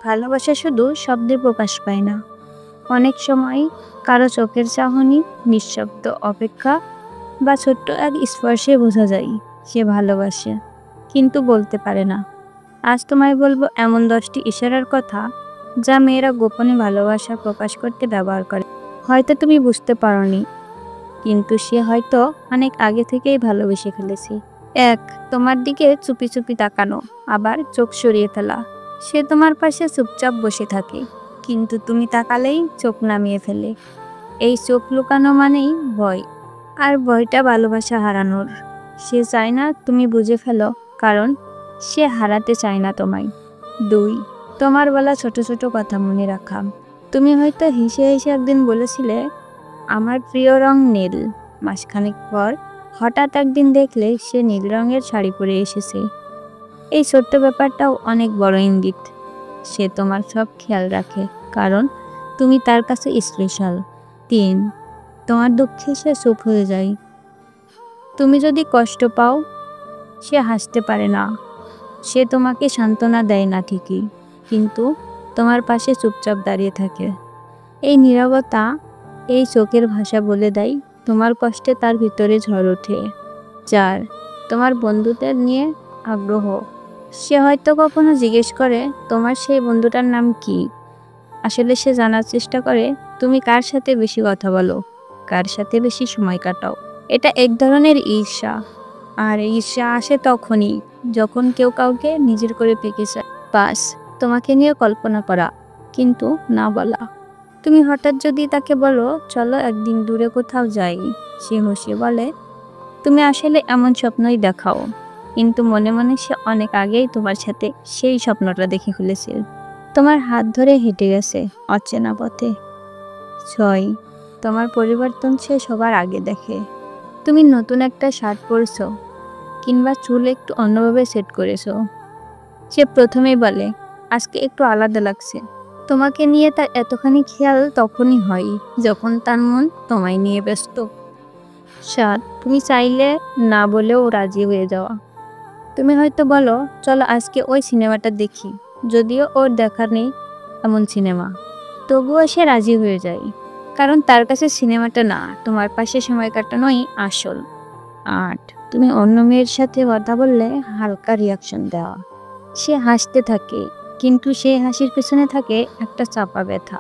ভালোবাসা শুধু শব্দে প্রকাশ পায় না, অনেক সময় কারো চোখের চাহনি, নিঃশব্দ অপেক্ষা বা ছোট্ট এক স্পর্শে বোঝা যায় সে ভালোবাসে, কিন্তু বলতে পারে না। আজ তোমায় বলবো এমন 10টি ইশারার কথা যা মেয়েরা গোপনে ভালোবাসা প্রকাশ করতে ব্যবহার করে। হয়তো তুমি বুঝতে পারোনি, কিন্তু সে হয়তো অনেক আগে থেকেই ভালোবেসে ফেলেছে। 1. তোমার দিকে চুপি চুপি তাকানো, আবার চোখ সরিয়ে ফেলা। সে তোমার পাশে চুপচাপ বসে থাকে, কিন্তু তুমি তাকালেই চোখ নামিয়ে ফেলে। এই চোখ লুকানো মানেই ভয়, আর ভয়টা ভালোবাসা হারানোর। সে চায় না তুমি বুঝে ফেলো, কারণ সে হারাতে চায় না তোমায়। 2. তোমার বলা ছোট ছোট কথা মনে রাখা। তুমি হয়তো হেসে হেসে একদিন বলেছিলে, আমার প্রিয় রং নীল। মাসখানেক পর হঠাৎ একদিন দেখলে সে নীল রঙের শাড়ি পরে এসেছে। এই ছোট্ট ব্যাপারটাও অনেক বড় ইঙ্গিত। সে তোমার সব খেয়াল রাখে, কারণ তুমি তার কাছে স্পেশাল। 3. তোমার দুঃখে সে চুপ হয়ে যায়। তুমি যদি কষ্ট পাও, সে হাসতে পারে না। সে তোমাকে সান্ত্বনা দেয় না ঠিকই, কিন্তু তোমার পাশে চুপচাপ দাঁড়িয়ে থাকে। এই নীরবতা, এই চোখের ভাষা বলে দেয় তোমার কষ্টে তার ভিতরে ঝড় ওঠে। 4. তোমার বন্ধুদের নিয়ে আগ্রহ। সে হয়তো কখনো জিজ্ঞেস করে তোমার সেই বন্ধুটার নাম কি। আসলে সে জানার চেষ্টা করে তুমি কার সাথে বেশি কথা বলো, কার সাথে বেশি সময় কাটাও। এটা এক ধরনের ঈর্ষা, আর ঈর্ষা আসে তখনই যখন কেউ কাউকে নিজের করে পেতে চায়। 5. তোমাকে নিয়ে কল্পনা করা, কিন্তু না বলা। তুমি হঠাৎ যদি তাকে বলো চলো একদিন দূরে কোথাও যাই, সে হেসে বলে তুমি আসলে এমন স্বপ্নই দেখাও, কিন্তু মনে মনে সে অনেক আগেই তোমার সাথে সেই স্বপ্নটা দেখে ফেলেছে। তোমার হাত ধরে হেঁটে গেছে অচেনা পথে। 6. তোমার পরিবর্তন সে সবার আগে দেখে। তুমি নতুন একটা শার্ট পরছো, কিংবা চুল একটু অন্যভাবে সেট করেছো, সে প্রথমেই বলে আজকে একটু আলাদা লাগছে। তোমাকে নিয়ে তার এতখানি খেয়াল তখনই হয় যখন তার মন তোমায় নিয়ে ব্যস্ত। 7. তুমি চাইলে না বলেও রাজি হয়ে যাওয়া। তুমি হয়তো বলো চলো আজকে ওই সিনেমাটা দেখি, যদিও ওর দেখার নেই এমন সিনেমা, তবুও সে রাজি হয়ে যায়, কারণ তার কাছে সিনেমাটা না, তোমার পাশে সময় কাটানোই আসল। 8. তুমি অন্য মেয়ের সাথে কথা বললে হালকা রিয়াকশন দেওয়া। সে হাসতে থাকে, কিন্তু সেই হাসির পেছনে থাকে একটা চাপা ব্যথা,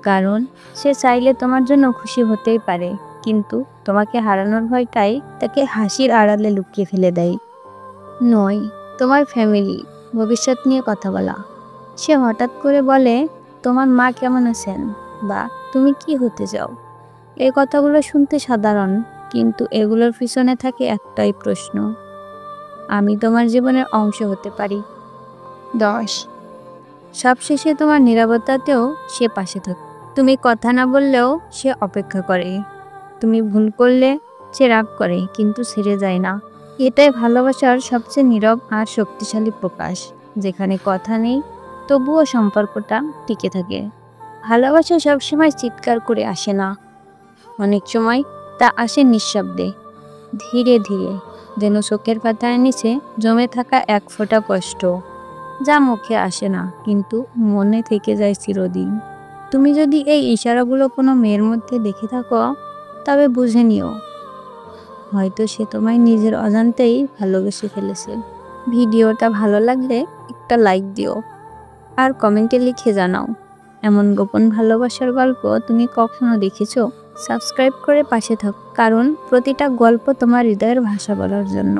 কারণ সে চাইলে তোমার জন্য খুশি হতেই পারে, কিন্তু তোমাকে হারানোর ভয়টাই তাকে হাসির আড়ালে লুকিয়ে ফেলে দেয়। 9. তোমার ফ্যামিলি, ভবিষ্যৎ নিয়ে কথা বলা। সে হঠাৎ করে বলে তোমার মা কেমন আছেন, বা তুমি কি হতে চাও। এই কথাগুলো শুনতে সাধারণ, কিন্তু এগুলোর পিছনে থাকে একটাই প্রশ্ন, আমি তোমার জীবনের অংশ হতে পারি। 10. সবশেষে তোমার নীরবতাতেও সে পাশে থাকে। তুমি কথা না বললেও সে অপেক্ষা করে। তুমি ভুল করলে সে রাগ করে, কিন্তু ছেড়ে যায় না। এটাই ভালোবাসার সবচেয়ে নীরব আর শক্তিশালী প্রকাশ, যেখানে কথা নেই তবুও সম্পর্কটা টিকে থাকে। ভালোবাসা সবসময় চিৎকার করে আসে না, অনেক সময় তা আসে নিঃশব্দে, ধীরে ধীরে, যেন চোখের পাতার নিচে জমে থাকা এক ফোঁটা কষ্ট, যা মুখে আসে না, কিন্তু মনে থেকে যায় চিরদিন। তুমি যদি এই ইশারাগুলো কোনো মেয়ের মধ্যে দেখে থাকো, তবে বুঝে নিও, হয়তো সে তোমায় নিজের অজান্তেই ভালোবেসে ফেলেছে। ভিডিওটা ভালো লাগলে একটা লাইক দিও, আর কমেন্টে লিখে জানাও এমন গোপন ভালোবাসার গল্প তুমি কখনো দেখেছো। সাবস্ক্রাইব করে পাশে থাকো, কারণ প্রতিটা গল্প তোমার হৃদয়ের ভাষা বলার জন্য।